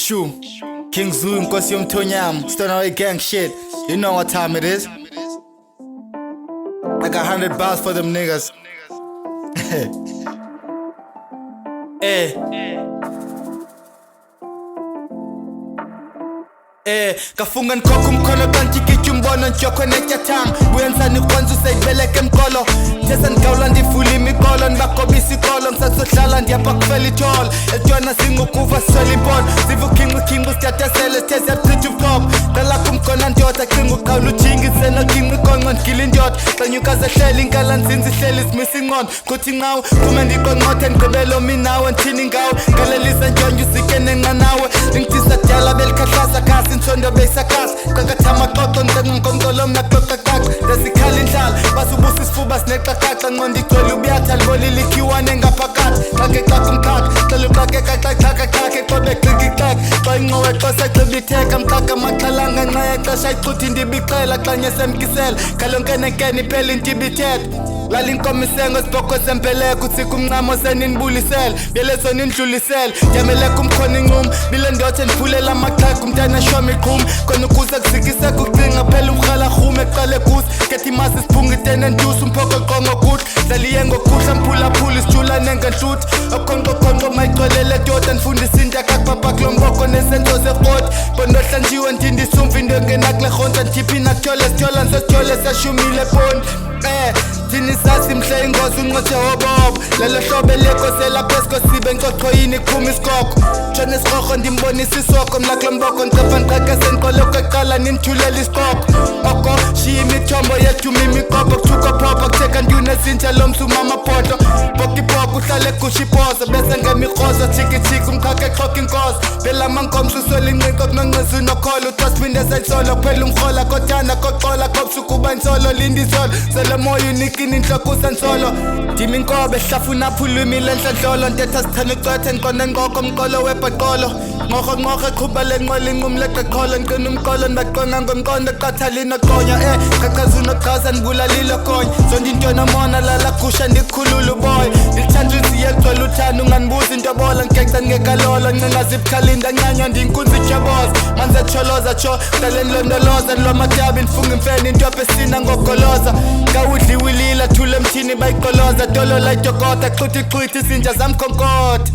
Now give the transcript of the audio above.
Shoo, King Zoo, Nkosi Yomthonyama, Stoneway Gang shit. You know what time it is. I got 100 bars for them niggas. Kafunga nkoko mkhono kanti kityumbono njokho netyathanga buyenzani kwanza usayibeleka emkolo thesa ngawula ndifula imikolo ndibakobisa ikolo ngisasohlala ndiyapha kufela itholo etywala singokuva siswela impono ziva ukhinqikhinqi usitatesele sitheze yachitha ubuhlobo qalakho umkhona ndoda cinga uqawula ujingise nokhinqa iqonqo ndigila indoda xanyuka zehleli inkala nzinzi ihleli zimisa ingqondo kuthi nqawe kume ndiqonqothe ndigqibelo minawe ndithini ngawe ngalelisa ntyonje usike nenqanawe ndingithisa dala belikhahlasa khasi insondo beyisakasa qakathama xoxo nqenqonqolo mna xoxaqaqa ndesikhala indlala basubusa isifuba sineqaqaqa nqondo igcwele ubuyatha libolile ikhiwane ngaphakathi xakeqaqa umqaqa xela uqaqeqaqaqaqaqaqe xobe qikiqeqa xa ingqowe xosa xiba itheka mqaqa amaxhalanga nxa yexesha ichuthi ndibixela xa nyesemkisela khalonkenenkene iphela intibithetha lala inkomo isengo sibhoko sempeleko utsika umncamo senindibulisele byeleso nindlulisele ndiyameleka umkhona incumo bile ndothe ndiphulela amaxhego umntana shoma iqhuma khona ukuze kuzikiseka ukucinga phela umrhalarhume eqale kusi kethi imasi siphunga itene ntusa umphoko qongo kuhle dlaliye ngokuhla mphulaphula isijula nengenhlutha okhonqokhonqo mayigcwelele doda ndifundisa intakakpapa kulo mboko nesenzo zerhoti bondohlanjiwe ndindisumva into engenakule rhonta ndithiphi nakutyhole sityola nsesithyole sashumile bondi thini sasi mhle ingozi unqothe wobobo lelo hlobo elekosela phesko sibe ncochoyini iqhuma isikoko tshone isirhorho ndimbonisa isoko mna kulo mboko ndicepha ndiqakese ndiqoloko eqala nindithulela isiqoko oko shiya imithombo yethuma imiqobo kuthuka phopha kutheka ndiunezintsha lo msuma amaphoto bokiboko uhlale egusha iposo bese ngemikrozo tshikitshiki umkhakha exhoka inkozo phela amankomsha uswela inqiko kunonqezi unokholo uthosiphinde seyisolo kuphela umrhola kothanda koxola kobusuku uba insolo linda izolo selemoya unikini inhloko usansolo ndimi inkobe hlafuna phulwimi lenhlanhlolo ntetha sithanda ucwethe ndiqonde nqoko umqolo webhaqolo nqorho eqhuba lenqola inqumo leqeqholo ndiqina umqolo ndibaqonga ngomqondo eqathala inoqonya qaqaza unoqhaza ndibulalile konya zonke into nomona lala gusha ndikhulula uboya ndithanda uziye egcwele uthanda ungandibuza into bola ngexa ngekalolo ncenga zibukhalinda ncanywa ndiyinkunzi ityaboza manze tsholoza tsho dale ndilondoloza ndilwamadabi ndifunga imfene intophe esina ngogoloza ngawudliwilila thule emthini bayiqoloza dolo layitokota xhuthi izinja zamkhonkotha